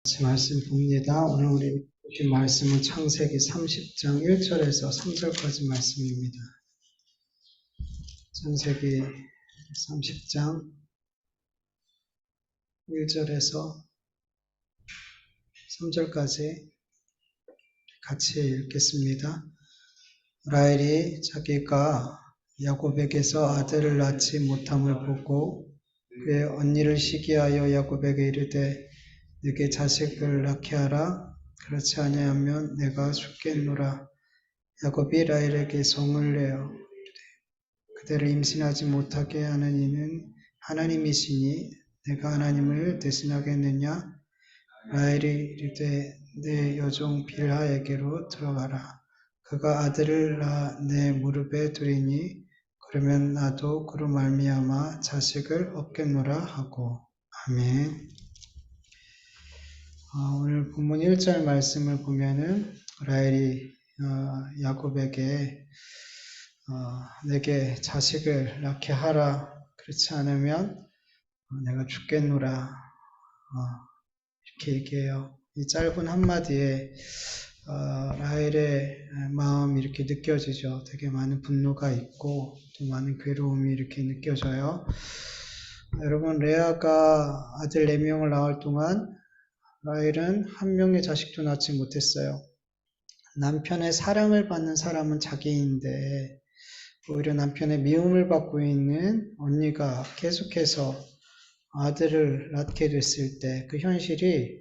말씀 봅니다. 오늘 우리 보신 말씀은 창세기 30장 1절에서 3절까지 말씀입니다. 창세기 30장 1절에서 3절까지 같이 읽겠습니다. 라헬이 자기가 야곱에게서 아들을 낳지 못함을 보고 그의 언니를 시기하여 야곱에게 이르되 내게 자식을 낳게 하라. 그렇지 아니하면 내가 죽겠노라. 야곱이 라헬에게 성을 내어 그대를 임신하지 못하게 하는 이는 하나님이시니 내가 하나님을 대신하겠느냐. 라헬이 이르되 내 여종 빌하에게로 들어가라. 그가 아들을 낳아 내 무릎에 두리니 그러면 나도 그로 말미암아 자식을 얻겠노라 하고. 아멘. 오늘 본문 1절 말씀을 보면은 라헬이 야곱에게 내게 자식을 낳게 하라. 그렇지 않으면 내가 죽겠노라. 이렇게 얘기해요. 이 짧은 한마디에 라헬의 마음이 이렇게 느껴지죠. 되게 많은 분노가 있고 또 많은 괴로움이 이렇게 느껴져요. 여러분, 레아가 아들 4명을 낳을 동안 라헬은 한 명의 자식도 낳지 못했어요. 남편의 사랑을 받는 사람은 자기인데 오히려 남편의 미움을 받고 있는 언니가 계속해서 아들을 낳게 됐을 때 그 현실이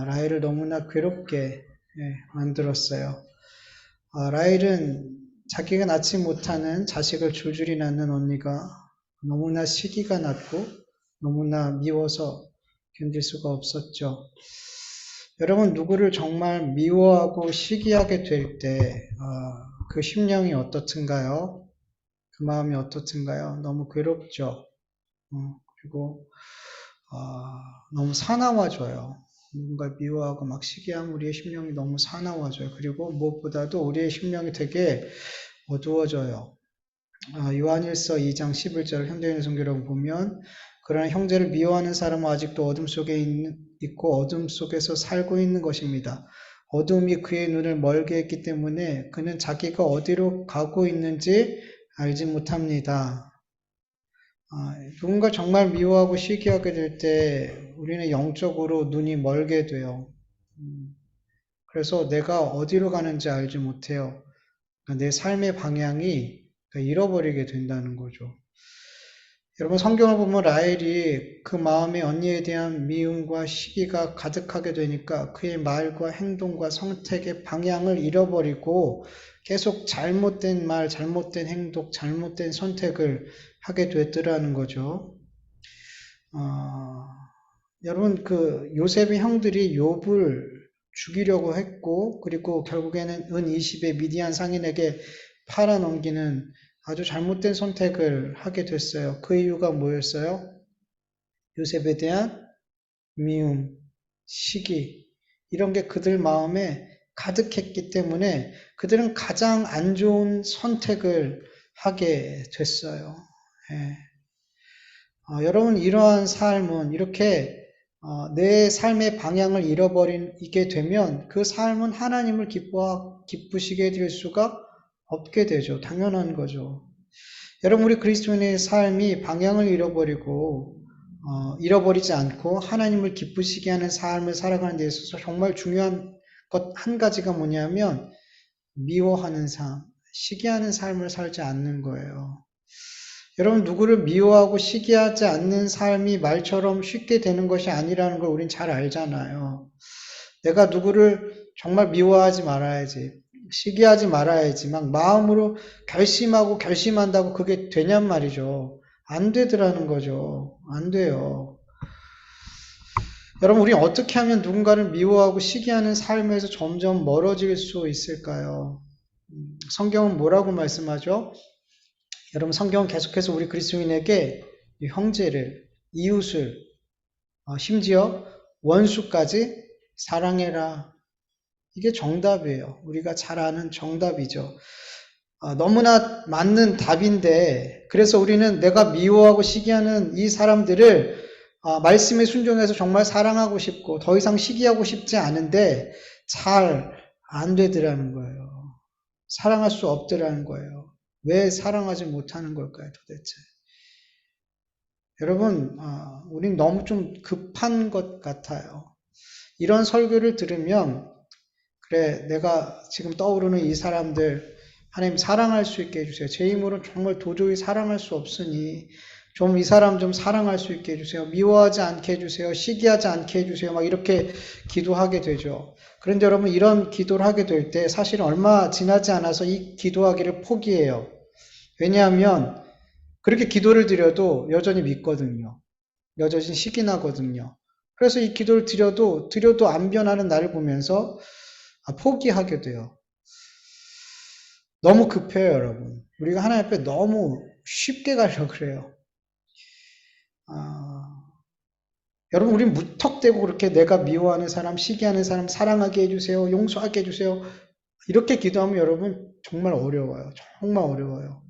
라헬을 너무나 괴롭게 만들었어요. 라헬은 자기가 낳지 못하는 자식을 줄줄이 낳는 언니가 너무나 시기가 났고 너무나 미워서 견딜 수가 없었죠. 여러분, 누구를 정말 미워하고 시기하게 될 때 그 심령이 어떻든가요? 그 마음이 어떻든가요? 너무 괴롭죠. 그리고 너무 사나워져요. 누군가 미워하고 막 시기하면 우리의 심령이 너무 사나워져요. 그리고 무엇보다도 우리의 심령이 되게 어두워져요. 요한일서 2장 11절 현대인 성경을 보면 그러나 형제를 미워하는 사람은 아직도 어둠 속에 있고 어둠 속에서 살고 있는 것입니다. 어둠이 그의 눈을 멀게 했기 때문에 그는 자기가 어디로 가고 있는지 알지 못합니다. 누군가 정말 미워하고 시기하게 될 때 우리는 영적으로 눈이 멀게 돼요. 그래서 내가 어디로 가는지 알지 못해요. 그러니까 내 삶의 방향이 잃어버리게 된다는 거죠. 여러분, 성경을 보면 라헬이 그 마음에 언니에 대한 미움과 시기가 가득하게 되니까 그의 말과 행동과 선택의 방향을 잃어버리고 계속 잘못된 말, 잘못된 행동, 잘못된 선택을 하게 됐더라는 거죠. 여러분, 그 요셉의 형들이 욥을 죽이려고 했고 그리고 결국에는 은 20의 미디안 상인에게 팔아넘기는 아주 잘못된 선택을 하게 됐어요. 그 이유가 뭐였어요? 요셉에 대한 미움, 시기, 이런 게 그들 마음에 가득했기 때문에 그들은 가장 안 좋은 선택을 하게 됐어요. 여러분, 이러한 삶은 이렇게 내 삶의 방향을 잃어버리게 되면 그 삶은 하나님을 기쁘시게 될 수가 없게 되죠. 당연한 거죠. 여러분, 우리 그리스도인의 삶이 방향을 잃어버리지 않고 하나님을 기쁘시게 하는 삶을 살아가는 데 있어서 정말 중요한 것 한 가지가 뭐냐면 미워하는 삶, 시기하는 삶을 살지 않는 거예요. 여러분, 누구를 미워하고 시기하지 않는 삶이 말처럼 쉽게 되는 것이 아니라는 걸 우린 잘 알잖아요. 내가 누구를 정말 미워하지 말아야지, 시기하지 말아야지 막 마음으로 결심하고 결심한다고 그게 되냔 말이죠. 안 되더라는 거죠. 안 돼요. 여러분, 우리 어떻게 하면 누군가를 미워하고 시기하는 삶에서 점점 멀어질 수 있을까요? 성경은 뭐라고 말씀하죠? 여러분, 성경은 계속해서 우리 그리스도인에게 형제를, 이웃을, 심지어 원수까지 사랑해라. 이게 정답이에요. 우리가 잘 아는 정답이죠. 너무나 맞는 답인데, 그래서 우리는 내가 미워하고 시기하는 이 사람들을 말씀에 순종해서 정말 사랑하고 싶고 더 이상 시기하고 싶지 않은데 잘 안 되더라는 거예요. 사랑할 수 없더라는 거예요. 왜 사랑하지 못하는 걸까요, 도대체? 여러분, 우린 너무 좀 급한 것 같아요. 이런 설교를 들으면 그래, 내가 지금 떠오르는 이 사람들 하나님 사랑할 수 있게 해주세요. 제 힘으로는 정말 도저히 사랑할 수 없으니 좀 이 사람 좀 사랑할 수 있게 해주세요. 미워하지 않게 해주세요. 시기하지 않게 해주세요. 막 이렇게 기도하게 되죠. 그런데 여러분 이런 기도를 하게 될 때 사실 얼마 지나지 않아서 이 기도하기를 포기해요. 왜냐하면 그렇게 기도를 드려도 여전히 믿거든요. 여전히 시기나거든요. 그래서 이 기도를 드려도 안 변하는 나를 보면서 포기하게 돼요. 너무 급해요, 여러분. 우리가 하나님 앞에 너무 쉽게 가려고 그래요. 여러분, 우리 무턱대고 그렇게 내가 미워하는 사람, 시기하는 사람 사랑하게 해주세요. 용서하게 해주세요. 이렇게 기도하면 여러분 정말 어려워요. 정말 어려워요.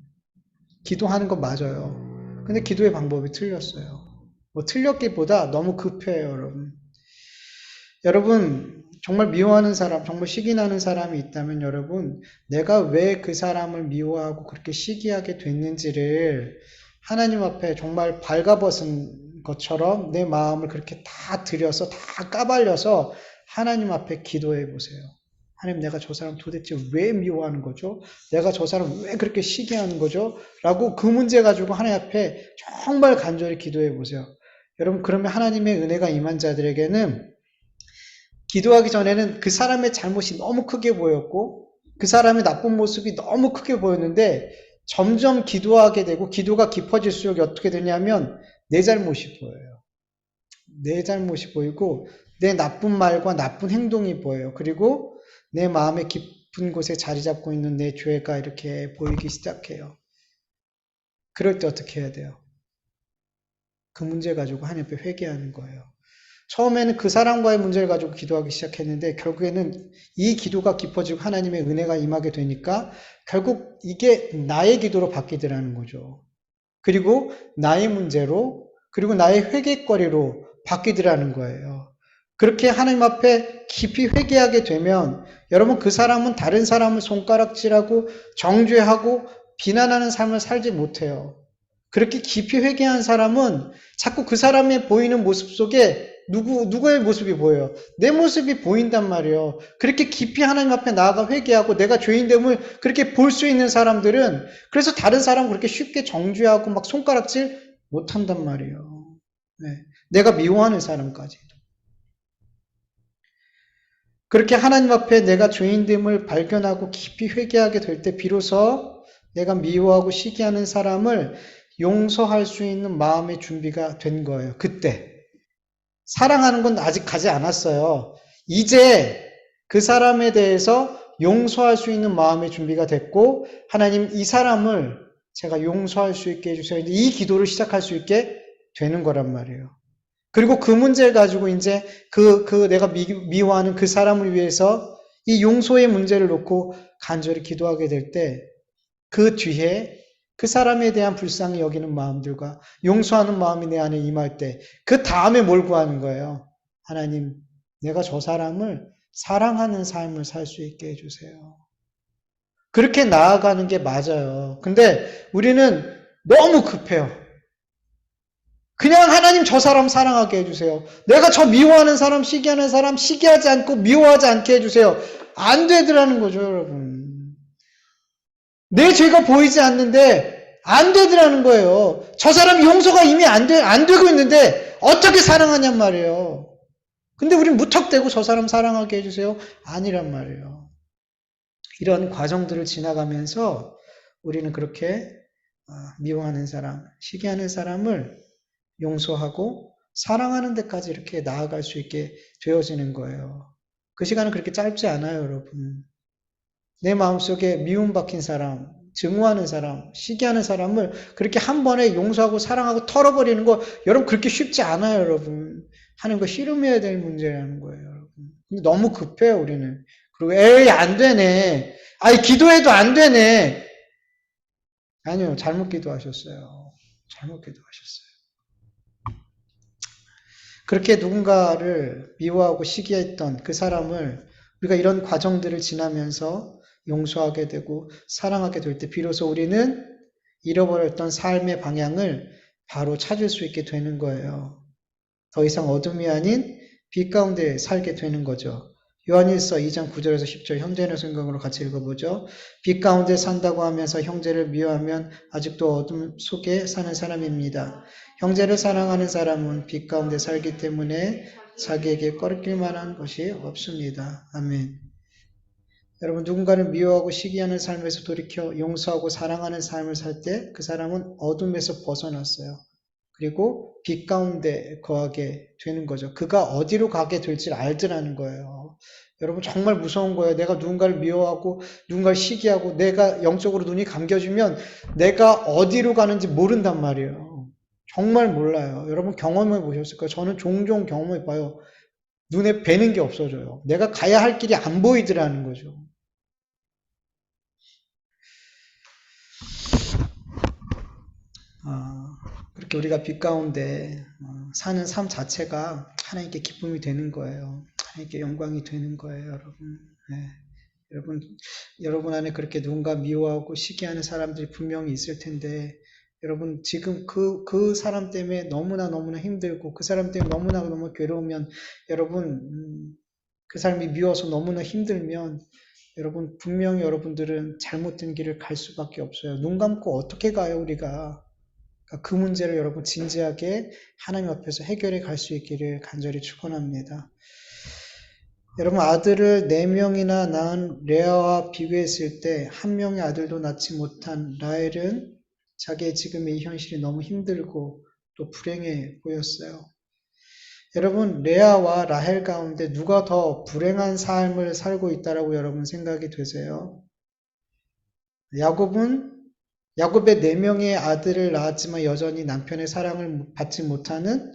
기도하는 건 맞아요. 근데 기도의 방법이 틀렸어요. 뭐 틀렸기보다 너무 급해요, 여러분. 여러분, 정말 미워하는 사람, 정말 시기나는 사람이 있다면 여러분, 내가 왜 그 사람을 미워하고 그렇게 시기하게 됐는지를 하나님 앞에 정말 발가벗은 것처럼 내 마음을 그렇게 다 들여서, 다 까발려서 하나님 앞에 기도해 보세요. 하나님, 내가 저 사람 도대체 왜 미워하는 거죠? 내가 저 사람 왜 그렇게 시기하는 거죠? 라고 그 문제 가지고 하나님 앞에 정말 간절히 기도해 보세요. 여러분, 그러면 하나님의 은혜가 임한 자들에게는 기도하기 전에는 그 사람의 잘못이 너무 크게 보였고 그 사람의 나쁜 모습이 너무 크게 보였는데 점점 기도하게 되고 기도가 깊어질수록 어떻게 되냐면 내 잘못이 보여요. 내 잘못이 보이고 내 나쁜 말과 나쁜 행동이 보여요. 그리고 내 마음의 깊은 곳에 자리 잡고 있는 내 죄가 이렇게 보이기 시작해요. 그럴 때 어떻게 해야 돼요? 그 문제 가지고 하나님 앞에 회개하는 거예요. 처음에는 그 사람과의 문제를 가지고 기도하기 시작했는데 결국에는 이 기도가 깊어지고 하나님의 은혜가 임하게 되니까 결국 이게 나의 기도로 바뀌더라는 거죠. 그리고 나의 문제로 그리고 나의 회개거리로 바뀌더라는 거예요. 그렇게 하나님 앞에 깊이 회개하게 되면 여러분 그 사람은 다른 사람을 손가락질하고 정죄하고 비난하는 삶을 살지 못해요. 그렇게 깊이 회개한 사람은 자꾸 그 사람의 보이는 모습 속에 누구의 모습이 보여요? 내 모습이 보인단 말이에요. 그렇게 깊이 하나님 앞에 나아가 회개하고 내가 죄인됨을 그렇게 볼 수 있는 사람들은 그래서 다른 사람 그렇게 쉽게 정죄하고 막 손가락질 못한단 말이에요. 네. 내가 미워하는 사람까지. 그렇게 하나님 앞에 내가 죄인됨을 발견하고 깊이 회개하게 될 때 비로소 내가 미워하고 시기하는 사람을 용서할 수 있는 마음의 준비가 된 거예요. 그때. 사랑하는 건 아직 가지 않았어요. 이제 그 사람에 대해서 용서할 수 있는 마음의 준비가 됐고 하나님 이 사람을 제가 용서할 수 있게 해주세요. 이 기도를 시작할 수 있게 되는 거란 말이에요. 그리고 그 문제를 가지고 이제 내가 미워하는 그 사람을 위해서 이 용서의 문제를 놓고 간절히 기도하게 될 때 그 뒤에 그 사람에 대한 불쌍히 여기는 마음들과 용서하는 마음이 내 안에 임할 때 그 다음에 뭘 구하는 거예요? 하나님, 내가 저 사람을 사랑하는 삶을 살 수 있게 해주세요. 그렇게 나아가는 게 맞아요. 근데 우리는 너무 급해요. 그냥 하나님 저 사람 사랑하게 해주세요. 내가 저 미워하는 사람, 시기하는 사람, 시기하지 않고 미워하지 않게 해주세요. 안 되더라는 거죠, 여러분. 내 죄가 보이지 않는데 안 되더라는 거예요. 저 사람 용서가 이미 안 되고 있는데 어떻게 사랑하냔 말이에요. 근데 우린 무턱대고 저 사람 사랑하게 해주세요. 아니란 말이에요. 이런 과정들을 지나가면서 우리는 그렇게 미워하는 사람, 시기하는 사람을 용서하고 사랑하는 데까지 이렇게 나아갈 수 있게 되어지는 거예요. 그 시간은 그렇게 짧지 않아요, 여러분. 내 마음속에 미움 박힌 사람, 증오하는 사람, 시기하는 사람을 그렇게 한 번에 용서하고 사랑하고 털어버리는 거 여러분 그렇게 쉽지 않아요, 여러분. 하는 거 씨름해야 될 문제라는 거예요, 여러분. 근데 너무 급해요, 우리는. 그리고 에이 안 되네. 아니 기도해도 안 되네. 아니요, 잘못 기도하셨어요. 잘못 기도하셨어요. 그렇게 누군가를 미워하고 시기했던 그 사람을 우리가 이런 과정들을 지나면서 용서하게 되고 사랑하게 될 때 비로소 우리는 잃어버렸던 삶의 방향을 바로 찾을 수 있게 되는 거예요. 더 이상 어둠이 아닌 빛 가운데 살게 되는 거죠. 요한일서 2장 9절에서 10절 형제의 성경으로 같이 읽어보죠. 빛 가운데 산다고 하면서 형제를 미워하면 아직도 어둠 속에 사는 사람입니다. 형제를 사랑하는 사람은 빛 가운데 살기 때문에 자기에게 꺼리낄 만한 것이 없습니다. 아멘. 여러분 누군가를 미워하고 시기하는 삶에서 돌이켜 용서하고 사랑하는 삶을 살 때 그 사람은 어둠에서 벗어났어요. 그리고 빛 가운데 거하게 되는 거죠. 그가 어디로 가게 될지 알더라는 거예요. 여러분 정말 무서운 거예요. 내가 누군가를 미워하고 누군가를 시기하고 내가 영적으로 눈이 감겨지면 내가 어디로 가는지 모른단 말이에요. 정말 몰라요. 여러분 경험해 보셨을 거예요. 저는 종종 경험해 봐요. 눈에 뵈는 게 없어져요. 내가 가야 할 길이 안 보이더라는 거죠. 그렇게 우리가 빛 가운데 사는 삶 자체가 하나님께 기쁨이 되는 거예요. 하나님께 영광이 되는 거예요, 여러분. 네. 여러분 안에 그렇게 누군가 미워하고 시기하는 사람들이 분명히 있을 텐데, 여러분 지금 그 사람 때문에 너무나 힘들고 그 사람 때문에 너무 괴로우면 여러분 그 사람이 미워서 너무나 힘들면 여러분 분명히 여러분들은 잘못된 길을 갈 수밖에 없어요. 눈 감고 어떻게 가요, 우리가? 그 문제를 여러분 진지하게 하나님 앞에서 해결해 갈 수 있기를 간절히 축원합니다. 여러분 아들을 4명이나 낳은 레아와 비교했을 때 한 명의 아들도 낳지 못한 라헬은 자기의 지금의 이 현실이 너무 힘들고 또 불행해 보였어요. 여러분 레아와 라헬 가운데 누가 더 불행한 삶을 살고 있다라고 여러분 생각이 되세요? 야곱의 4명의 아들을 낳았지만 여전히 남편의 사랑을 받지 못하는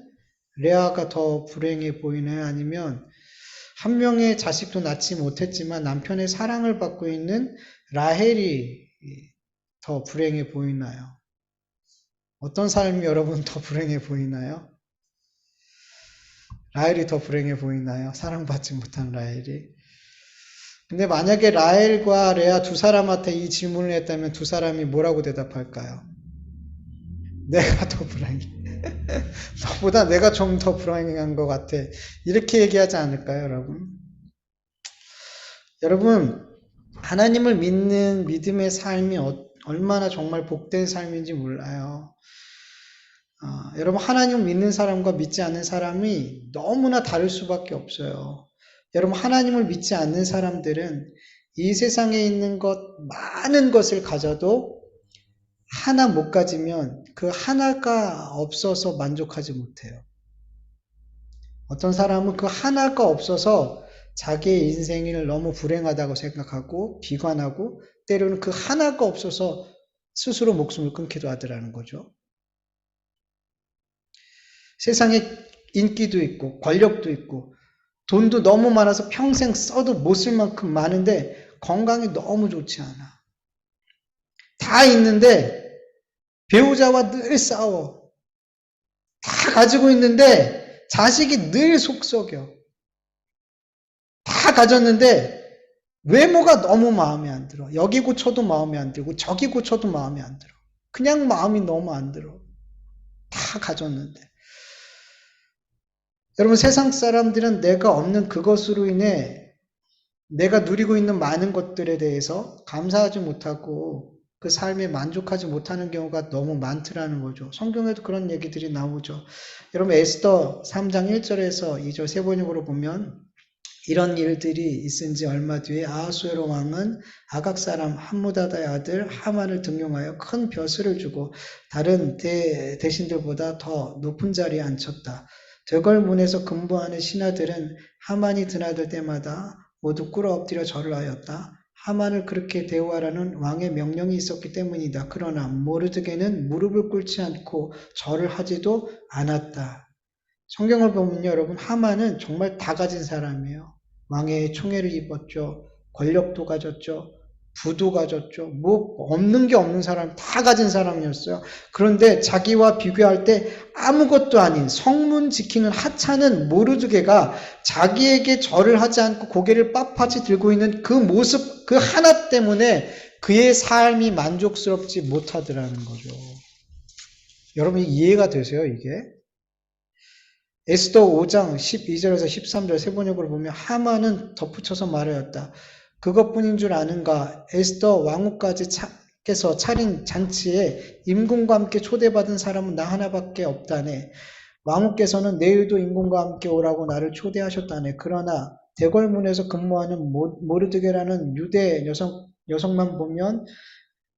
레아가 더 불행해 보이나요? 아니면 한 명의 자식도 낳지 못했지만 남편의 사랑을 받고 있는 라헬이 더 불행해 보이나요? 어떤 삶이 여러분 더 불행해 보이나요? 라헬이 더 불행해 보이나요? 사랑받지 못한 라헬이. 근데 만약에 라헬과 레아 두 사람한테 이 질문을 했다면 두 사람이 뭐라고 대답할까요? 내가 더 불행해. 너보다 내가 좀 더 불행한 것 같아. 이렇게 얘기하지 않을까요, 여러분? 여러분, 하나님을 믿는 믿음의 삶이 얼마나 정말 복된 삶인지 몰라요. 여러분, 하나님을 믿는 사람과 믿지 않는 사람이 너무나 다를 수밖에 없어요. 여러분, 하나님을 믿지 않는 사람들은 이 세상에 있는 많은 것을 가져도 하나 못 가지면 그 하나가 없어서 만족하지 못해요. 어떤 사람은 그 하나가 없어서 자기의 인생을 너무 불행하다고 생각하고 비관하고 때로는 그 하나가 없어서 스스로 목숨을 끊기도 하더라는 거죠. 세상에 인기도 있고 권력도 있고 돈도 너무 많아서 평생 써도 못 쓸 만큼 많은데 건강이 너무 좋지 않아. 다 있는데 배우자와 늘 싸워. 다 가지고 있는데 자식이 늘 속썩여. 다 가졌는데 외모가 너무 마음에 안 들어. 여기 고쳐도 마음에 안 들고 저기 고쳐도 마음에 안 들어. 그냥 마음이 너무 안 들어. 다 가졌는데. 여러분 세상 사람들은 내가 없는 그것으로 인해 내가 누리고 있는 많은 것들에 대해서 감사하지 못하고 그 삶에 만족하지 못하는 경우가 너무 많더라는 거죠. 성경에도 그런 얘기들이 나오죠. 여러분 에스더 3장 1절에서 2절 세 번역으로 보면 이런 일들이 있은 지 얼마 뒤에 아하수에로 왕은 아각 사람 함무다다의 아들 하만을 등용하여 큰 벼슬을 주고 다른 대신들보다 더 높은 자리에 앉혔다. 되걸문에서 근무하는 신하들은 하만이 드나들 때마다 모두 꿇어 엎드려 절을 하였다. 하만을 그렇게 대우하라는 왕의 명령이 있었기 때문이다. 그러나 모르드게는 무릎을 꿇지 않고 절을 하지도 않았다. 성경을 보면요, 여러분, 하만은 정말 다 가진 사람이에요. 왕의 총애를 입었죠. 권력도 가졌죠. 부도 가졌죠. 뭐 없는 게 없는 사람, 다 가진 사람이었어요. 그런데 자기와 비교할 때 아무것도 아닌 성문 지키는 하찮은 모르드게가 자기에게 절을 하지 않고 고개를 빳빳이 들고 있는 그 모습, 그 하나 때문에 그의 삶이 만족스럽지 못하더라는 거죠. 여러분 이해가 되세요, 이게? 에스더 5장 12절에서 13절 세번역으로 보면 하만은 덧붙여서 말하였다. 그것뿐인 줄 아는가? 에스더 왕후께서 차린 잔치에 임금과 함께 초대받은 사람은 나 하나밖에 없다네. 왕후께서는 내일도 임금과 함께 오라고 나를 초대하셨다네. 그러나 대궐문에서 근무하는 모르드게라는 유대 여성만 보면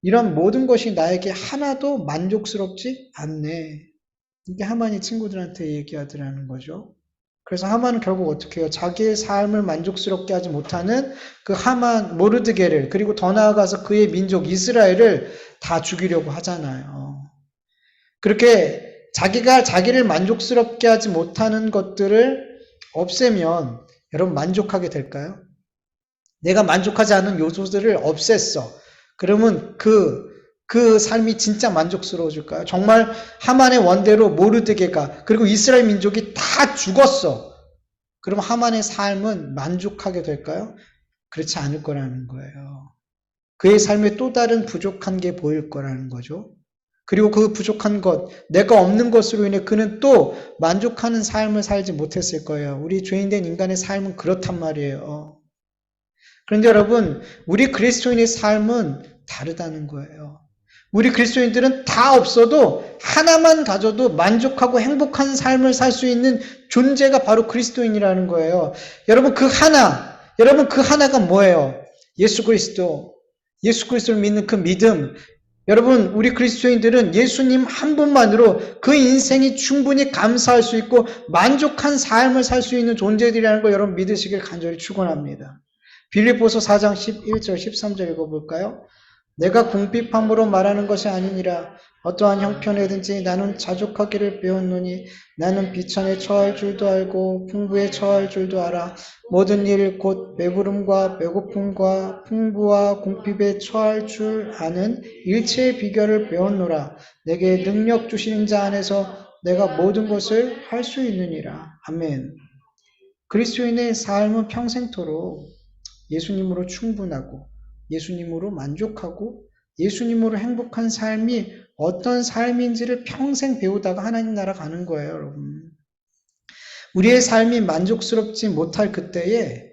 이런 모든 것이 나에게 하나도 만족스럽지 않네. 이게 하만이 친구들한테 얘기하더라는 거죠. 그래서 하만은 결국 어떻게 해요? 자기의 삶을 만족스럽게 하지 못하는 그 하만 모르드게를, 그리고 더 나아가서 그의 민족 이스라엘을 다 죽이려고 하잖아요. 그렇게 자기가 자기를 만족스럽게 하지 못하는 것들을 없애면 여러분 만족하게 될까요? 내가 만족하지 않은 요소들을 없앴어. 그러면 그 삶이 진짜 만족스러워질까요? 정말 하만의 원대로 모르드게가, 그리고 이스라엘 민족이 다 죽었어. 그럼 하만의 삶은 만족하게 될까요? 그렇지 않을 거라는 거예요. 그의 삶에 또 다른 부족한 게 보일 거라는 거죠. 그리고 그 부족한 것, 내가 없는 것으로 인해 그는 또 만족하는 삶을 살지 못했을 거예요. 우리 죄인된 인간의 삶은 그렇단 말이에요. 그런데 여러분, 우리 그리스도인의 삶은 다르다는 거예요. 우리 그리스도인들은 다 없어도 하나만 가져도 만족하고 행복한 삶을 살 수 있는 존재가 바로 그리스도인이라는 거예요. 여러분 그 하나가 뭐예요? 예수 그리스도를 믿는 그 믿음. 여러분 우리 그리스도인들은 예수님 한 분만으로 그 인생이 충분히 감사할 수 있고 만족한 삶을 살 수 있는 존재들이라는 걸 여러분 믿으시길 간절히 축원합니다. 빌립보서 4장 11절 13절 읽어볼까요? 내가 궁핍함으로 말하는 것이 아니니라. 어떠한 형편에든지 나는 자족하기를 배웠노니 나는 비천에 처할 줄도 알고 풍부에 처할 줄도 알아. 모든 일 곧 배부름과 배고픔과 풍부와 궁핍에 처할 줄 아는 일체의 비결을 배웠노라. 내게 능력 주시는 자 안에서 내가 모든 것을 할 수 있느니라. 아멘. 그리스도인의 삶은 평생토록 예수님으로 충분하고 예수님으로 만족하고 예수님으로 행복한 삶이 어떤 삶인지를 평생 배우다가 하나님 나라 가는 거예요, 여러분. 우리의 삶이 만족스럽지 못할 그때에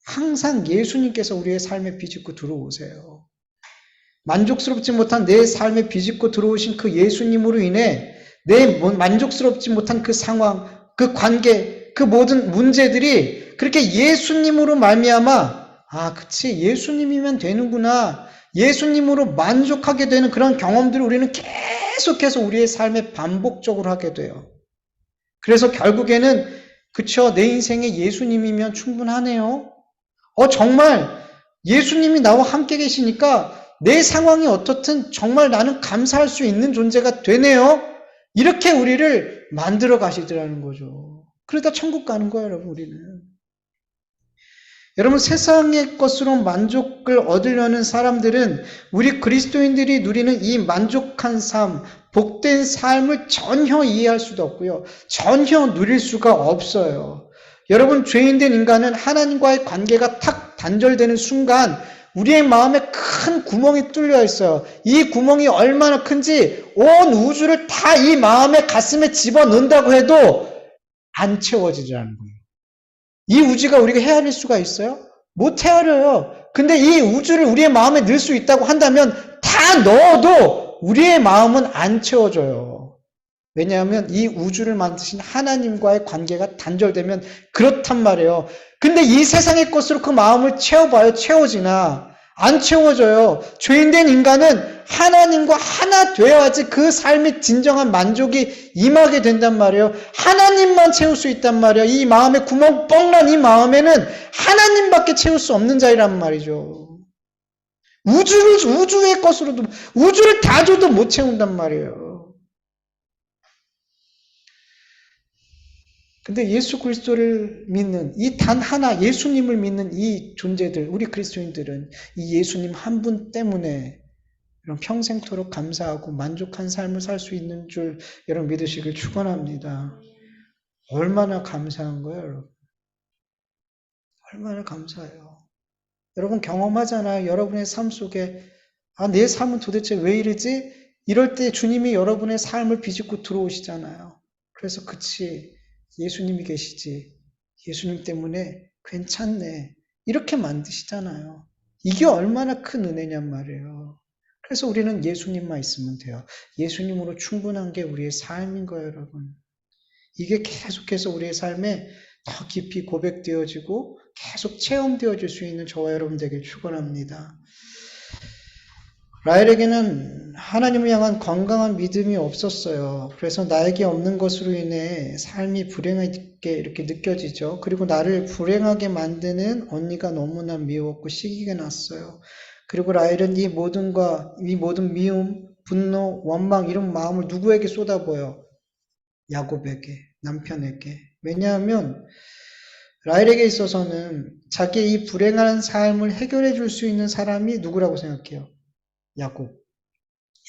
항상 예수님께서 우리의 삶에 비집고 들어오세요. 만족스럽지 못한 내 삶에 비집고 들어오신 그 예수님으로 인해 내 만족스럽지 못한 그 상황, 그 관계, 그 모든 문제들이 그렇게 예수님으로 말미암아 그치, 예수님이면 되는구나. 예수님으로 만족하게 되는 그런 경험들을 우리는 계속해서 우리의 삶에 반복적으로 하게 돼요. 그래서 결국에는 그쵸, 내 인생에 예수님이면 충분하네요. 정말 예수님이 나와 함께 계시니까 내 상황이 어떻든 정말 나는 감사할 수 있는 존재가 되네요. 이렇게 우리를 만들어 가시더라는 거죠. 그러다 천국 가는 거예요, 여러분, 우리는. 여러분 세상의 것으로 만족을 얻으려는 사람들은 우리 그리스도인들이 누리는 이 만족한 삶, 복된 삶을 전혀 이해할 수도 없고요. 전혀 누릴 수가 없어요. 여러분 죄인된 인간은 하나님과의 관계가 탁 단절되는 순간 우리의 마음에 큰 구멍이 뚫려 있어요. 이 구멍이 얼마나 큰지 온 우주를 다 이 마음의 가슴에 집어넣는다고 해도 안 채워지라는 거예요. 이 우주가 우리가 헤아릴 수가 있어요? 못 헤아려요. 근데 이 우주를 우리의 마음에 넣을 수 있다고 한다면 다 넣어도 우리의 마음은 안 채워져요. 왜냐하면 이 우주를 만드신 하나님과의 관계가 단절되면 그렇단 말이에요. 근데 이 세상의 것으로 그 마음을 채워봐요. 채워지나? 안 채워져요. 죄인된 인간은 하나님과 하나 되어야지 그 삶의 진정한 만족이 임하게 된단 말이에요. 하나님만 채울 수 있단 말이에요. 이 마음에 구멍 뻥난 이 마음에는 하나님밖에 채울 수 없는 자이란 말이죠. 우주의 것으로도 우주를 다 줘도 못 채운단 말이에요. 근데 예수 그리스도를 믿는 이 단 하나 예수님을 믿는 이 존재들, 우리 그리스도인들은 이 예수님 한 분 때문에 이런 평생토록 감사하고 만족한 삶을 살 수 있는 줄 여러분 믿으시길 축원합니다. 얼마나 감사한 거예요, 여러분. 얼마나 감사해요. 여러분 경험하잖아요. 여러분의 삶 속에 내 삶은 도대체 왜 이러지? 이럴 때 주님이 여러분의 삶을 비집고 들어오시잖아요. 그래서 그치, 예수님이 계시지. 예수님 때문에 괜찮네. 이렇게 만드시잖아요. 이게 얼마나 큰 은혜냔 말이에요. 그래서 우리는 예수님만 있으면 돼요. 예수님으로 충분한 게 우리의 삶인 거예요, 여러분. 이게 계속해서 우리의 삶에 더 깊이 고백되어지고 계속 체험되어질 수 있는 저와 여러분 되길 축원합니다. 라헬에게는 하나님을 향한 건강한 믿음이 없었어요. 그래서 나에게 없는 것으로 인해 삶이 불행하게 이렇게 느껴지죠. 그리고 나를 불행하게 만드는 언니가 너무나 미웠고 시기가 났어요. 그리고 라헬은 이 모든 미움, 분노, 원망 이런 마음을 누구에게 쏟아부어요? 야곱에게, 남편에게. 왜냐하면 라헬에게 있어서는 자기의 이 불행한 삶을 해결해 줄 수 있는 사람이 누구라고 생각해요?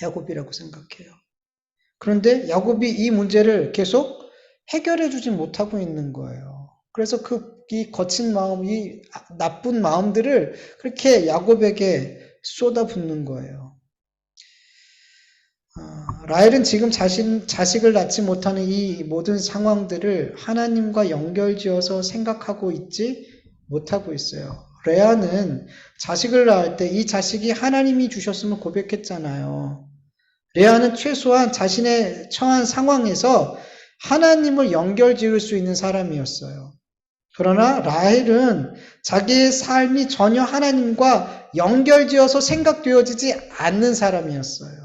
야곱이라고 생각해요. 그런데 야곱이 이 문제를 계속 해결해 주지 못하고 있는 거예요. 그래서 이 거친 마음, 이 나쁜 마음들을 그렇게 야곱에게 쏟아붓는 거예요. 라헬은 지금 자식을 낳지 못하는 이 모든 상황들을 하나님과 연결지어서 생각하고 있지 못하고 있어요. 레아는 자식을 낳을 때 이 자식이 하나님이 주셨음을 고백했잖아요. 레아는 최소한 자신의 처한 상황에서 하나님을 연결지을 수 있는 사람이었어요. 그러나 라헬은 자기의 삶이 전혀 하나님과 연결지어서 생각되어지지 않는 사람이었어요.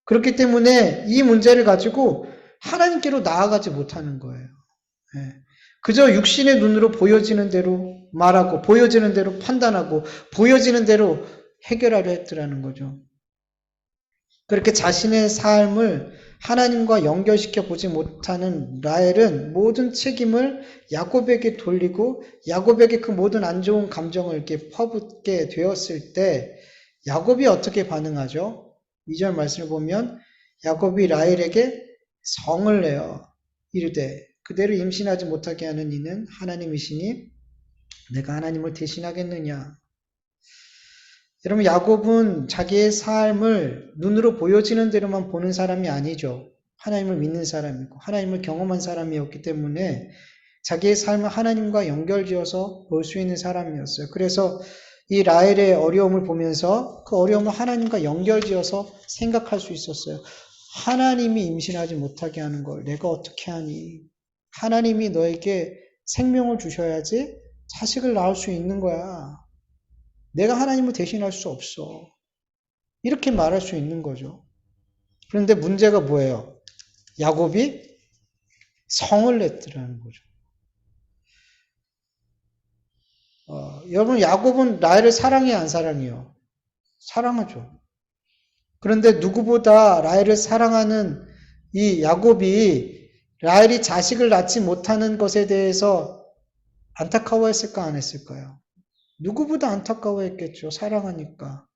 그렇기 때문에 이 문제를 가지고 하나님께로 나아가지 못하는 거예요. 그저 육신의 눈으로 보여지는 대로 말하고 보여지는 대로 판단하고 보여지는 대로 해결하려 했더라는 거죠. 그렇게 자신의 삶을 하나님과 연결시켜 보지 못하는 라헬은 모든 책임을 야곱에게 돌리고 야곱에게 그 모든 안 좋은 감정을 이렇게 퍼붓게 되었을 때 야곱이 어떻게 반응하죠? 2절 말씀을 보면 야곱이 라헬에게 성을 내어 이르되 그대로 임신하지 못하게 하는 이는 하나님이시니 내가 하나님을 대신하겠느냐. 여러분 야곱은 자기의 삶을 눈으로 보여지는 대로만 보는 사람이 아니죠. 하나님을 믿는 사람이고 하나님을 경험한 사람이었기 때문에 자기의 삶을 하나님과 연결지어서 볼 수 있는 사람이었어요. 그래서 이 라헬의 어려움을 보면서 그 어려움을 하나님과 연결지어서 생각할 수 있었어요. 하나님이 임신하지 못하게 하는 걸 내가 어떻게 하니? 하나님이 너에게 생명을 주셔야지 자식을 낳을 수 있는 거야. 내가 하나님을 대신할 수 없어. 이렇게 말할 수 있는 거죠. 그런데 문제가 뭐예요? 야곱이 성을 냈더라는 거죠. 여러분 야곱은 라헬을 사랑해요, 안 사랑해요? 사랑하죠. 그런데 누구보다 라헬을 사랑하는 이 야곱이 라헬이 자식을 낳지 못하는 것에 대해서 안타까워했을까 안 했을까요? 누구보다 안타까워했겠죠. 사랑하니까.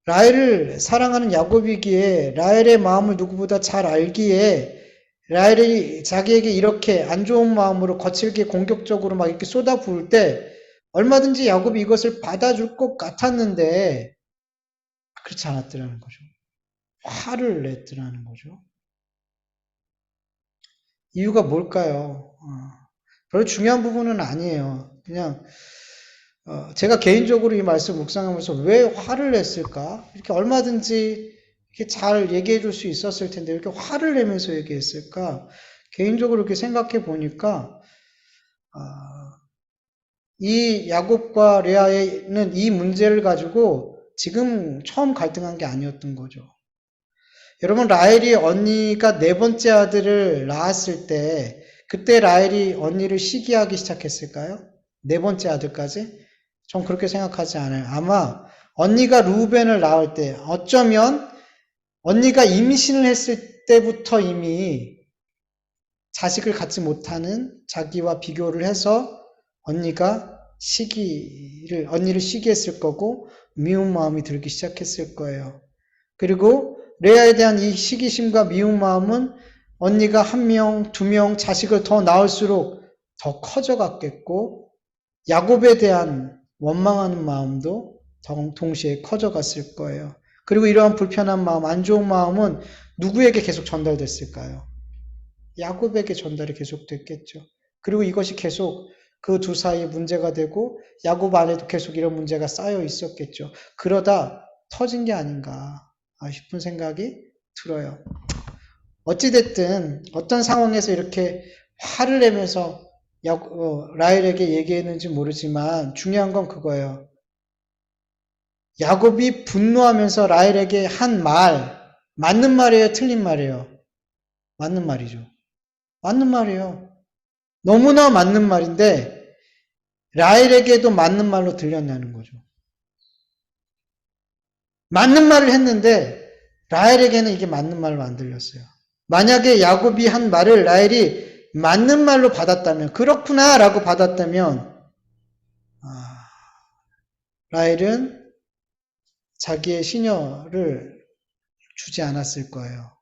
라헬을 사랑하는 야곱이기에 라헬의 마음을 누구보다 잘 알기에 라헬이 자기에게 이렇게 안 좋은 마음으로 거칠게 공격적으로 막 이렇게 쏟아부을 때 얼마든지 야곱이 이것을 받아줄 것 같았는데 그렇지 않았더라는 거죠. 화를 냈더라는 거죠. 이유가 뭘까요? 별로 중요한 부분은 아니에요. 그냥 제가 개인적으로 이 말씀 묵상하면서 왜 화를 냈을까? 이렇게 얼마든지 이렇게 잘 얘기해 줄 수 있었을 텐데 이렇게 화를 내면서 얘기했을까? 개인적으로 이렇게 생각해 보니까 이 야곱과 레아는 이 문제를 가지고 지금 처음 갈등한 게 아니었던 거죠. 여러분 라헬이 언니가 네 번째 아들을 낳았을 때 그때 라헬이 언니를 시기하기 시작했을까요? 네 번째 아들까지? 전 그렇게 생각하지 않아요. 아마 언니가 루벤을 낳을 때 어쩌면 언니가 임신을 했을 때부터 이미 자식을 갖지 못하는 자기와 비교를 해서 언니를 시기했을 거고 미운 마음이 들기 시작했을 거예요. 그리고 레아에 대한 이 시기심과 미운 마음은 언니가 1명, 2명 자식을 더 낳을수록 더 커져갔겠고 야곱에 대한 원망하는 마음도 동시에 커져갔을 거예요. 그리고 이러한 불편한 마음, 안 좋은 마음은 누구에게 계속 전달됐을까요? 야곱에게 전달이 계속됐겠죠. 그리고 이것이 계속 그 두 사이에 문제가 되고 야곱 안에도 계속 이런 문제가 쌓여 있었겠죠. 그러다 터진 게 아닌가 싶은 생각이 들어요. 어찌됐든 어떤 상황에서 이렇게 화를 내면서 라헬에게 얘기했는지 모르지만 중요한 건 그거예요. 야곱이 분노하면서 라헬에게 한 말, 맞는 말이에요? 틀린 말이에요? 맞는 말이죠. 맞는 말이에요. 너무나 맞는 말인데 라헬에게도 맞는 말로 들렸냐는 거죠. 맞는 말을 했는데 라헬에게는 이게 맞는 말로 안 들렸어요. 만약에 야곱이 한 말을 라헬이 맞는 말로 받았다면, 그렇구나 라고 받았다면 라헬은 자기의 시녀를 주지 않았을 거예요.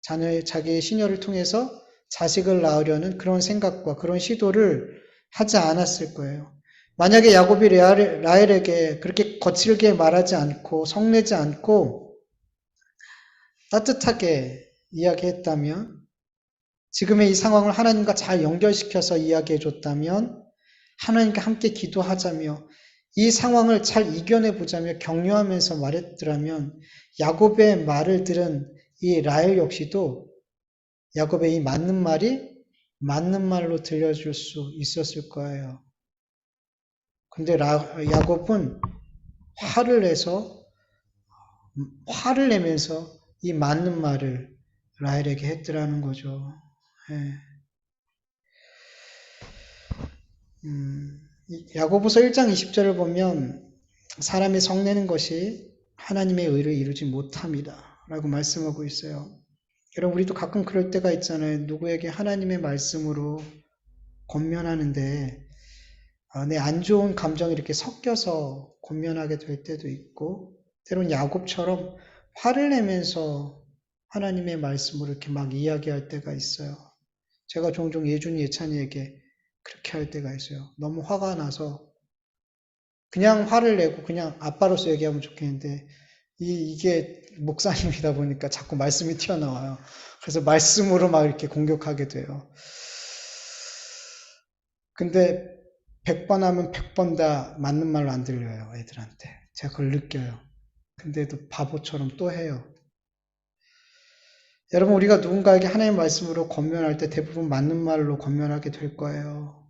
자기의 시녀를 통해서 자식을 낳으려는 그런 생각과 그런 시도를 하지 않았을 거예요. 만약에 야곱이 라헬에게 그렇게 거칠게 말하지 않고 성내지 않고 따뜻하게 이야기했다면, 지금의 이 상황을 하나님과 잘 연결시켜서 이야기해 줬다면, 하나님과 함께 기도하자며 이 상황을 잘 이겨내 보자며 격려하면서 말했더라면 야곱의 말을 들은 이 라헬 역시도 야곱의 이 맞는 말이 맞는 말로 들려줄 수 있었을 거예요. 근데 야곱은 화를 내면서 이 맞는 말을 라헬에게 했더라는 거죠. 예. 야고보서 1장 20절을 보면 사람이 성내는 것이 하나님의 의를 이루지 못함이다 라고 말씀하고 있어요. 여러분, 우리도 가끔 그럴 때가 있잖아요. 누구에게 하나님의 말씀으로 권면하는데 내 안 좋은 감정이 이렇게 섞여서 권면하게 될 때도 있고, 때론 야곱처럼 화를 내면서 하나님의 말씀으로 이렇게 막 이야기할 때가 있어요. 제가 종종 예준이, 예찬이에게 그렇게 할 때가 있어요. 너무 화가 나서 그냥 화를 내고 그냥 아빠로서 얘기하면 좋겠는데 이게 목사님이다 보니까 자꾸 말씀이 튀어나와요. 그래서 말씀으로 막 이렇게 공격하게 돼요. 근데 100번 하면 100번 다 맞는 말로 안 들려요, 애들한테. 제가 그걸 느껴요. 근데도 바보처럼 또 해요. 여러분, 우리가 누군가에게 하나님의 말씀으로 권면할 때 대부분 맞는 말로 권면하게 될 거예요.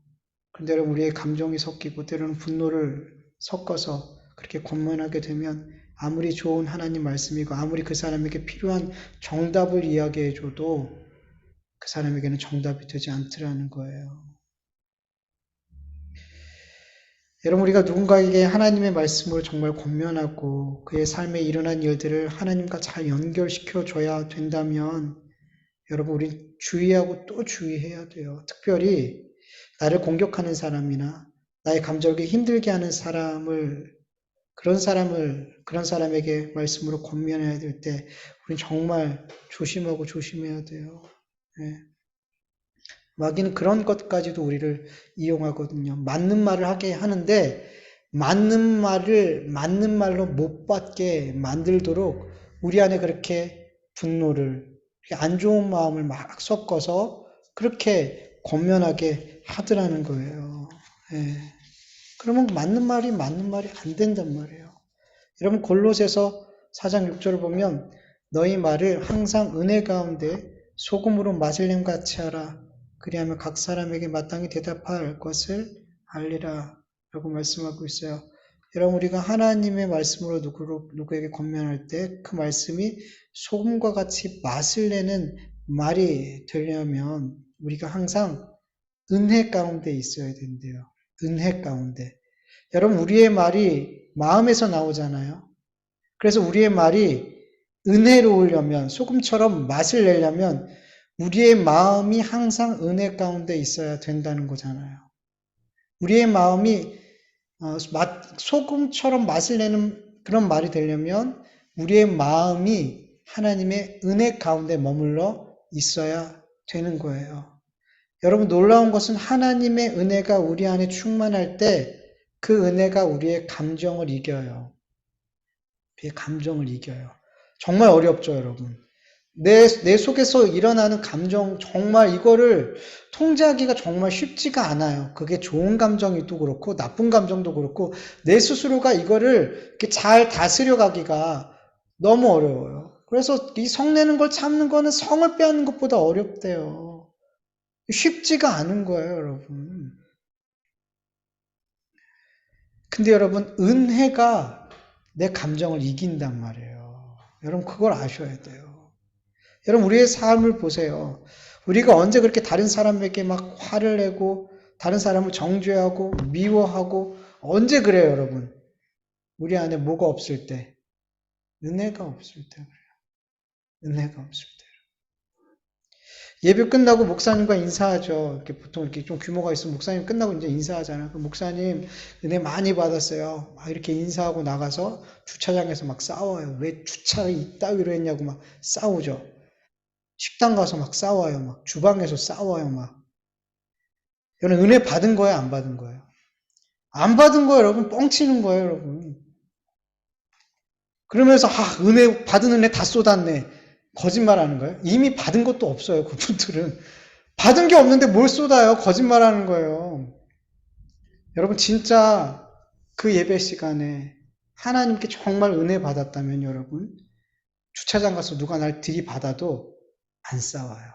근데 여러분, 우리의 감정이 섞이고 때로는 분노를 섞어서 그렇게 권면하게 되면 아무리 좋은 하나님 말씀이고 아무리 그 사람에게 필요한 정답을 이야기해줘도 그 사람에게는 정답이 되지 않더라는 거예요. 여러분, 우리가 누군가에게 하나님의 말씀으로 정말 권면하고 그의 삶에 일어난 일들을 하나님과 잘 연결시켜 줘야 된다면 여러분, 우리 주의하고 또 주의해야 돼요. 특별히 나를 공격하는 사람이나 나의 감정을 힘들게 하는 그런 사람에게 말씀으로 권면해야 될 때 우리는 정말 조심하고 조심해야 돼요. 네. 마귀는 그런 것까지도 우리를 이용하거든요. 맞는 말을 하게 하는데 맞는 말로 못 받게 만들도록 우리 안에 그렇게 분노를, 안 좋은 마음을 막 섞어서 그렇게 권면하게 하더라는 거예요. 예. 그러면 맞는 말이 안 된단 말이에요. 여러분, 골로새서 4장 6절을 보면 너희 말을 항상 은혜 가운데 소금으로 마실냄 같이 하라. 그리하면 각 사람에게 마땅히 대답할 것을 알리라 라고 말씀하고 있어요. 여러분, 우리가 하나님의 말씀으로 누구에게 권면할 때 그 말씀이 소금과 같이 맛을 내는 말이 되려면 우리가 항상 은혜 가운데 있어야 된대요. 은혜 가운데. 여러분, 우리의 말이 마음에서 나오잖아요. 그래서 우리의 말이 은혜로우려면, 소금처럼 맛을 내려면 우리의 마음이 항상 은혜 가운데 있어야 된다는 거잖아요. 우리의 마음이 소금처럼 맛을 내는 그런 말이 되려면 우리의 마음이 하나님의 은혜 가운데 머물러 있어야 되는 거예요. 여러분 놀라운 것은 하나님의 은혜가 우리 안에 충만할 때 그 은혜가 우리의 감정을 이겨요. 우리의 감정을 이겨요. 정말 어렵죠, 여러분. 내 속에서 일어나는 감정, 정말 이거를 통제하기가 정말 쉽지가 않아요. 그게 좋은 감정도 그렇고, 나쁜 감정도 그렇고, 내 스스로가 이거를 이렇게 잘 다스려 가기가 너무 어려워요. 그래서 이 성내는 걸 참는 거는 성을 빼앗는 것보다 어렵대요. 쉽지가 않은 거예요, 여러분. 근데 여러분, 은혜가 내 감정을 이긴단 말이에요. 여러분, 그걸 아셔야 돼요. 여러분, 우리의 삶을 보세요. 우리가 언제 그렇게 다른 사람에게 막 화를 내고, 다른 사람을 정죄하고, 미워하고, 언제 그래요, 여러분? 우리 안에 뭐가 없을 때? 은혜가 없을 때 그래요. 은혜가 없을 때. 예배 끝나고 목사님과 인사하죠. 이렇게 보통 이렇게 좀 규모가 있으면 목사님 끝나고 이제 인사하잖아요. 그 목사님 은혜 많이 받았어요. 막 이렇게 인사하고 나가서 주차장에서 막 싸워요. 왜 주차를 이따위로 했냐고 막 싸우죠. 식당 가서 막 싸워요. 막 주방에서 싸워요. 막. 여러분 은혜 받은 거예요? 안 받은 거예요? 안 받은 거예요, 여러분. 뻥치는 거예요, 여러분. 그러면서 은혜 받은 은혜 다 쏟았네. 거짓말하는 거예요. 이미 받은 것도 없어요, 그분들은. 받은 게 없는데 뭘 쏟아요? 거짓말하는 거예요. 여러분 진짜 그 예배 시간에 하나님께 정말 은혜 받았다면 여러분 주차장 가서 누가 날 들이받아도 안 싸워요.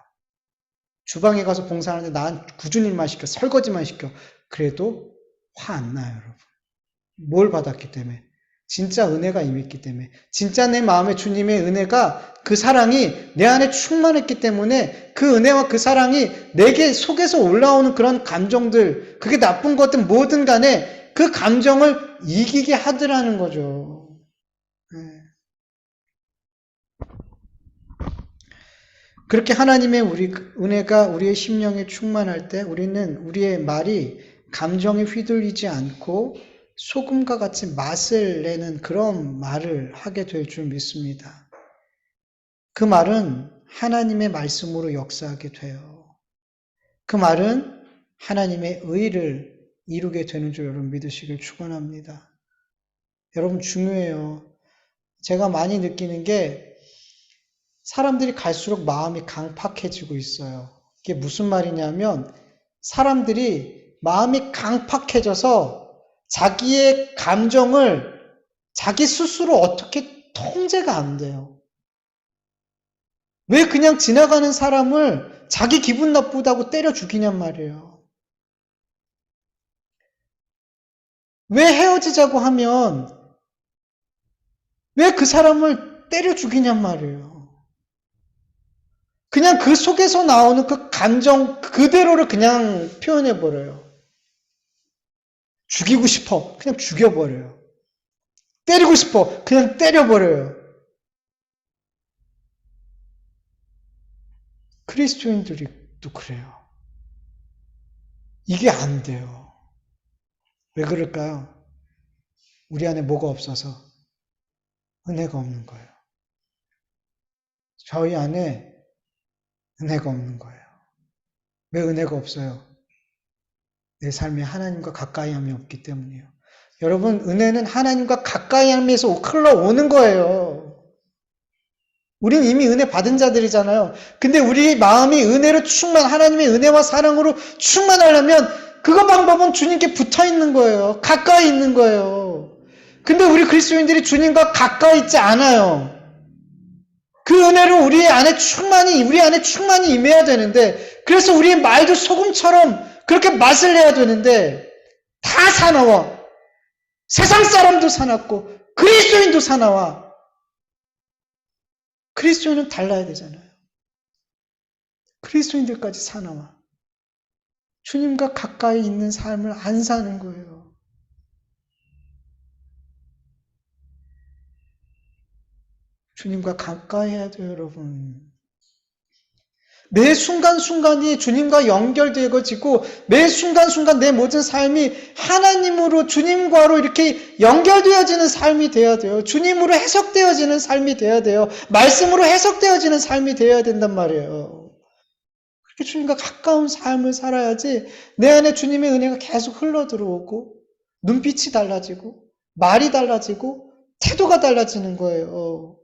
주방에 가서 봉사하는데 난 굳은 일만 시켜 설거지만 시켜 그래도 화 안 나요, 여러분. 뭘 받았기 때문에 진짜 은혜가 임했기 때문에 진짜 내 마음에 주님의 은혜가 그 사랑이 내 안에 충만했기 때문에 그 은혜와 그 사랑이 내게 속에서 올라오는 그런 감정들 그게 나쁜 것든 뭐든 간에 그 감정을 이기게 하더라는 거죠. 네. 그렇게 하나님의 은혜가 우리의 심령에 충만할 때 우리는 우리의 말이 감정에 휘둘리지 않고 소금과 같이 맛을 내는 그런 말을 하게 될 줄 믿습니다. 그 말은 하나님의 말씀으로 역사하게 돼요. 그 말은 하나님의 의를 이루게 되는 줄 여러분 믿으시길 축원합니다. 여러분 중요해요. 제가 많이 느끼는 게 사람들이 갈수록 마음이 강팍해지고 있어요. 이게 무슨 말이냐면 사람들이 마음이 강팍해져서 자기의 감정을 자기 스스로 어떻게 통제가 안 돼요. 왜 그냥 지나가는 사람을 자기 기분 나쁘다고 때려 죽이냔 말이에요. 왜 헤어지자고 하면 왜 그 사람을 때려 죽이냔 말이에요. 그냥 그 속에서 나오는 그 감정 그대로를 그냥 표현해버려요. 죽이고 싶어. 그냥 죽여버려요. 때리고 싶어. 그냥 때려버려요. 그리스도인들이 또 그래요. 이게 안 돼요. 왜 그럴까요? 우리 안에 뭐가 없어서 은혜가 없는 거예요. 저희 안에 은혜가 없는 거예요. 왜 은혜가 없어요? 내 삶에 하나님과 가까이함이 없기 때문이에요. 여러분, 은혜는 하나님과 가까이함에서 흘러오는 거예요. 우린 이미 은혜 받은 자들이잖아요. 근데 우리 마음이 은혜로 하나님의 은혜와 사랑으로 충만하려면 그거 방법은 주님께 붙어 있는 거예요. 가까이 있는 거예요. 근데 우리 그리스도인들이 주님과 가까이 있지 않아요. 그 은혜로 우리 안에 충만히 임해야 되는데, 그래서 우리의 말도 소금처럼 그렇게 맛을 내야 되는데, 다 사나워. 세상 사람도 사납고, 그리스도인도 사나워. 그리스도인은 달라야 되잖아요. 그리스도인들까지 사나워. 주님과 가까이 있는 삶을 안 사는 거예요. 주님과 가까이 해야 돼요, 여러분. 매 순간순간이 주님과 연결되어지고 매 순간순간 내 모든 삶이 하나님으로 주님과로 이렇게 연결되어지는 삶이 되어야 돼요. 주님으로 해석되어지는 삶이 되어야 돼요. 말씀으로 해석되어지는 삶이 되어야 된단 말이에요. 그렇게 주님과 가까운 삶을 살아야지 내 안에 주님의 은혜가 계속 흘러들어오고 눈빛이 달라지고 말이 달라지고 태도가 달라지는 거예요.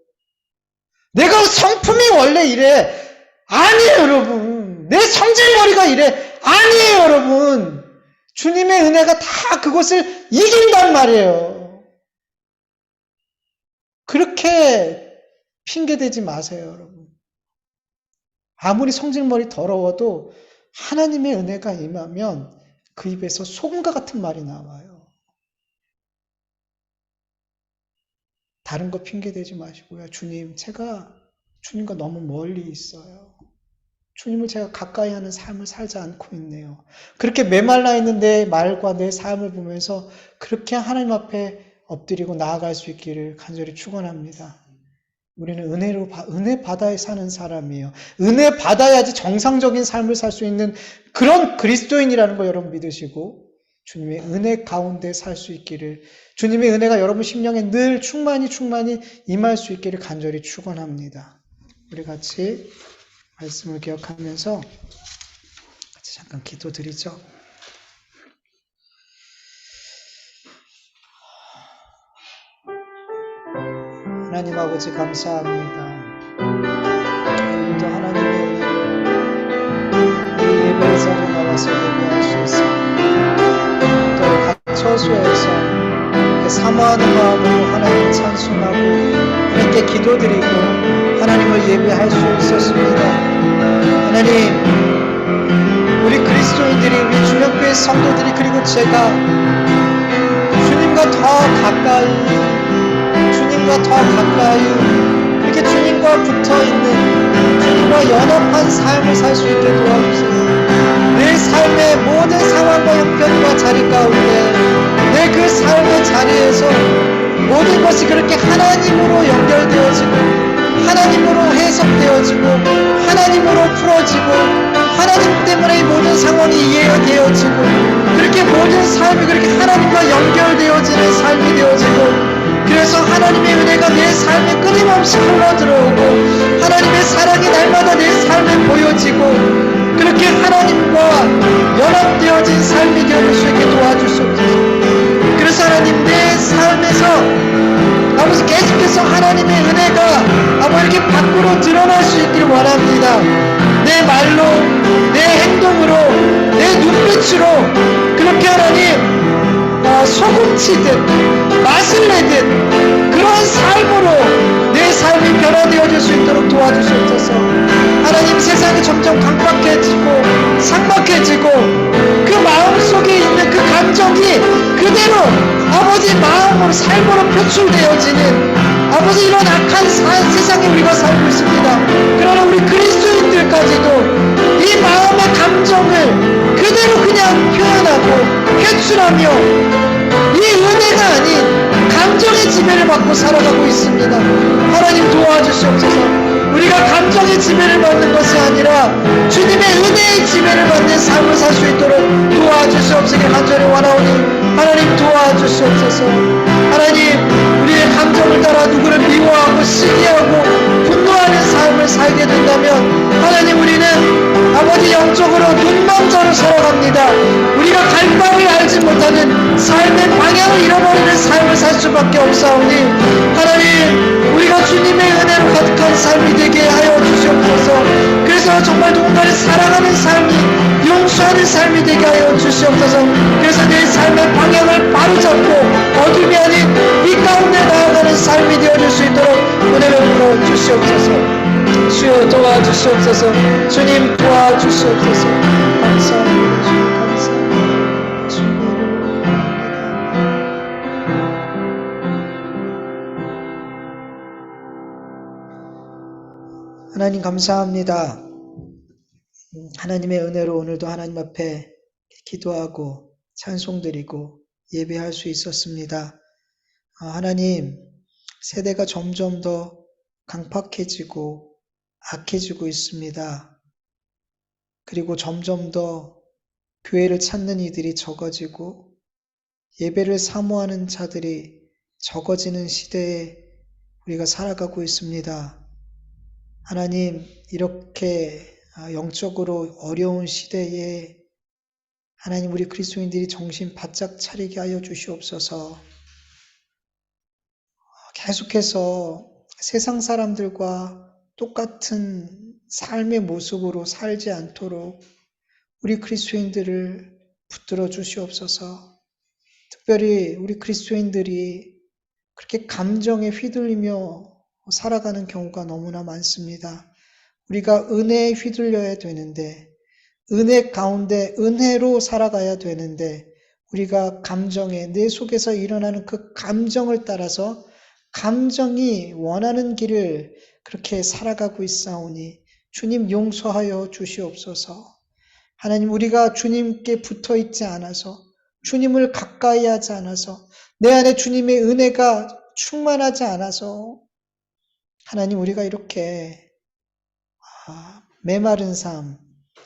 내가 성품이 원래 이래. 아니에요, 여러분. 내 성질머리가 이래. 아니에요, 여러분. 주님의 은혜가 다 그것을 이긴단 말이에요. 그렇게 핑계대지 마세요, 여러분. 아무리 성질머리 더러워도 하나님의 은혜가 임하면 그 입에서 소금과 같은 말이 나와요. 다른 거 핑계대지 마시고요. 주님, 제가 주님과 너무 멀리 있어요. 주님을 제가 가까이 하는 삶을 살지 않고 있네요. 그렇게 메말라 있는 내 말과 내 삶을 보면서 그렇게 하나님 앞에 엎드리고 나아갈 수 있기를 간절히 축원합니다. 우리는 은혜 바다에 사는 사람이에요. 은혜 받아야지 정상적인 삶을 살 수 있는 그런 그리스도인이라는 거 여러분 믿으시고 주님의 은혜 가운데 살 수 있기를, 주님의 은혜가 여러분 심령에 늘 충만히 임할 수 있기를 간절히 축원합니다. 우리 같이 말씀을 기억하면서 같이 잠깐 기도드리죠. 하나님 아버지 감사합니다. 오늘도 하나님의 은혜로 이 예배 자리에 나와서 예배할 수 있습니다. 또 각 처소에서 이렇게 사모하는 마음으로 하나님을 찬송하고 하나님께 기도드리고 하나님을 예배할 수 있었습니다. 하나님, 우리 그리스도인들이, 우리 주역교회 성도들이, 그리고 제가 주님과 더 가까이 이렇게 주님과 붙어있는, 주님과 연합한 삶을 살 수 있게 도와주세요. 내 삶의 모든 상황과 형편과 자리 가운데 내 그 삶의 자리에서 모든 것이 그렇게 하나님으로 연결되어지고 하나님으로 해석되어지고 하나님으로 풀어지고 하나님 때문에 이 모든 상황이 이해되어지고 그렇게 모든 삶이 그렇게 하나님과 연결되어지는 삶이 되어지고, 그래서 하나님의 은혜가 내 삶에 끊임없이 흘러들어오고 하나님의 사랑이 날마다 내 삶에 보여지고 그렇게 하나님과 연합되어진 삶이 되어질 수 있게 도와주시옵소서. 그래서 하나님, 내 삶에서 아버지 계속해서 하나님의 은혜가 아버지 이렇게 밖으로 드러날 수 있기를 원합니다. 내 말로, 내 행동으로, 내 눈빛으로 그렇게 하나님 소금치듯 맛을 내듯 그런 삶으로 내 삶이 변화되어질 수 있도록 도와주시옵소서. 하나님, 세상이 점점 강박해지고 삭막해지고 그 마음속에 있는 그 감정이 그대로 아버지 마음으로 삶으로 표출되어지는 아버지 이런 악한 세상에 우리가 살고 있습니다. 그러나 우리 그리스도인들까지도 이 마음의 감정을 그대로 그냥 표현하고 표출하며 이 은혜가 아닌 감정의 지배를 받고 살아가고 있습니다. 하나님 도와주시옵소서. 우리가 감정의 지배를 받는 것이 아니라 주님의 은혜의 지배를 받는 삶을 살 수 있도록 도와주시옵소서. 간절히 원하오니 하나님 도와주시옵소서. 하나님, 우리의 감정을 따라 누구를 미워하고 시기하고 분노하는 삶을 살게 된다면 하나님, 우리는 아버지 영적으로 눈먼자로 살아갑니다. 우리가 갈 바를 알지 못하는 삶의 방향을 잃어버리는 삶을 살 수밖에 없사오니 하나님, 우리가 주님의 은혜로 가득한 삶이 되게 하여 주시옵소서. 그래서 정말 누군가를 사랑하는 삶이, 용서하는 삶이 되게 하여 주시옵소서. 그래서 내 삶의 방향을 바로잡고 어둠이 아닌 이 가운데 나아가는 삶이 되어줄 수 있도록 은혜를 부어 주시옵소서. 주여 도와주시옵소서. 주님 도와주시옵소서. 감사합니다. 주님 감사합니다. 주님 하나님 감사합니다. 하나님의 은혜로 오늘도 하나님 앞에 기도하고 찬송드리고 예배할 수 있었습니다. 하나님, 세대가 점점 더 강팍해지고 악해지고 있습니다. 그리고 점점 더 교회를 찾는 이들이 적어지고 예배를 사모하는 자들이 적어지는 시대에 우리가 살아가고 있습니다. 하나님, 이렇게 영적으로 어려운 시대에 하나님, 우리 그리스도인들이 정신 바짝 차리게 하여 주시옵소서. 계속해서 세상 사람들과 똑같은 삶의 모습으로 살지 않도록 우리 그리스도인들을 붙들어 주시옵소서. 특별히 우리 그리스도인들이 그렇게 감정에 휘둘리며 살아가는 경우가 너무나 많습니다. 우리가 은혜에 휘둘려야 되는데, 은혜 가운데 은혜로 살아가야 되는데, 우리가 감정에, 내 속에서 일어나는 그 감정을 따라서 감정이 원하는 길을 그렇게 살아가고 있사오니 주님 용서하여 주시옵소서. 하나님, 우리가 주님께 붙어 있지 않아서, 주님을 가까이 하지 않아서, 내 안에 주님의 은혜가 충만하지 않아서 하나님, 우리가 이렇게 메마른 삶,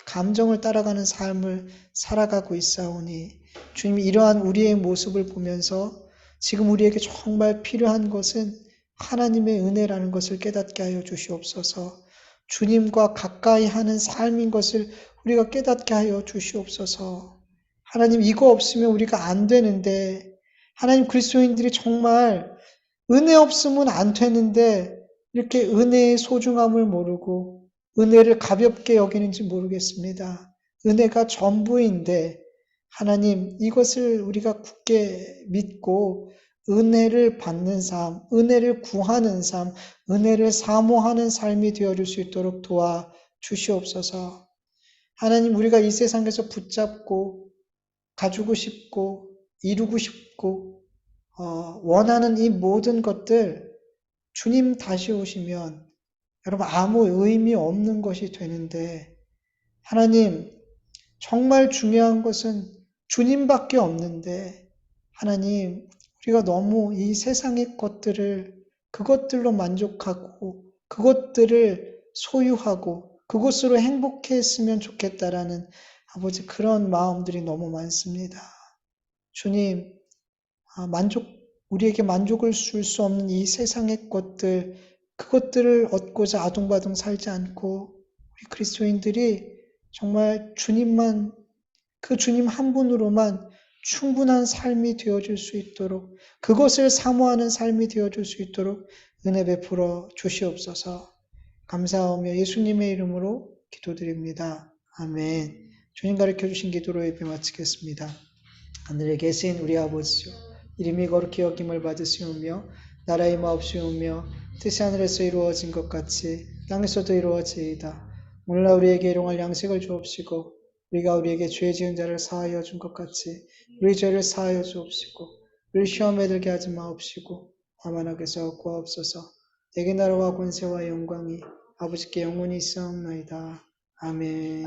감정을 따라가는 삶을 살아가고 있사오니 주님, 이러한 우리의 모습을 보면서 지금 우리에게 정말 필요한 것은 하나님의 은혜라는 것을 깨닫게 하여 주시옵소서. 주님과 가까이 하는 삶인 것을 우리가 깨닫게 하여 주시옵소서. 하나님, 이거 없으면 우리가 안 되는데, 하나님, 그리스도인들이 정말 은혜 없으면 안 되는데 이렇게 은혜의 소중함을 모르고 은혜를 가볍게 여기는지 모르겠습니다. 은혜가 전부인데 하나님, 이것을 우리가 굳게 믿고 은혜를 받는 삶, 은혜를 구하는 삶, 은혜를 사모하는 삶이 되어줄 수 있도록 도와주시옵소서. 하나님, 우리가 이 세상에서 붙잡고 가지고 싶고 이루고 싶고 원하는 이 모든 것들 주님 다시 오시면 여러분 아무 의미 없는 것이 되는데, 하나님, 정말 중요한 것은 주님밖에 없는데 하나님, 우리가 너무 이 세상의 것들을 그것들로 만족하고 그것들을 소유하고 그것으로 행복했으면 좋겠다라는 아버지, 그런 마음들이 너무 많습니다. 주님, 우리에게 만족을 줄 수 없는 이 세상의 것들, 그것들을 얻고자 아둥바둥 살지 않고 우리 그리스도인들이 정말 주님만, 그 주님 한 분으로만 충분한 삶이 되어줄 수 있도록, 그것을 사모하는 삶이 되어줄 수 있도록 은혜 베풀어 주시옵소서. 감사하며 예수님의 이름으로 기도드립니다. 아멘. 주님 가르쳐 주신 기도로 예배 마치겠습니다. 하늘에 계신 우리 아버지요, 이름이 거룩히 여김을 받으시오며 나라의 마옵시오며 뜻이 하늘에서 이루어진 것 같이 땅에서도 이루어지이다. 오늘날 우리에게 일용할 양식을 주옵시고 우리가 우리에게 죄 지은 자를 사하여 준 것 같이 우리 죄를 사하여 주옵시고 우리 시험에 들게 하지 마옵시고 다만 악에서 구하옵소서. 내게 나라와 권세와 영광이 아버지께 영원히 있사옵나이다. 아멘.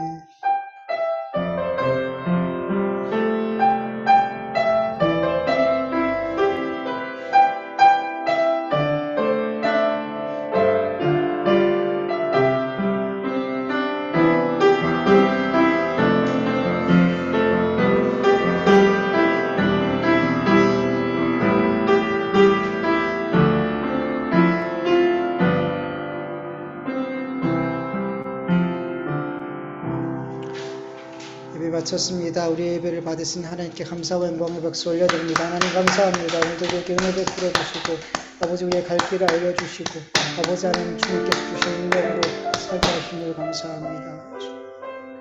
예배 마쳤습니다. 우리의 예배를 받으신 하나님께 감사와 영광의 박수 올려드립니다. 하나님 감사합니다. 오늘도 우리에게 은혜 베풀어 주시고 아버지, 우리의 갈 길을 알려주시고 아버지 하나님, 주님께서 주신 능력으로 살게 하시니 감사합니다.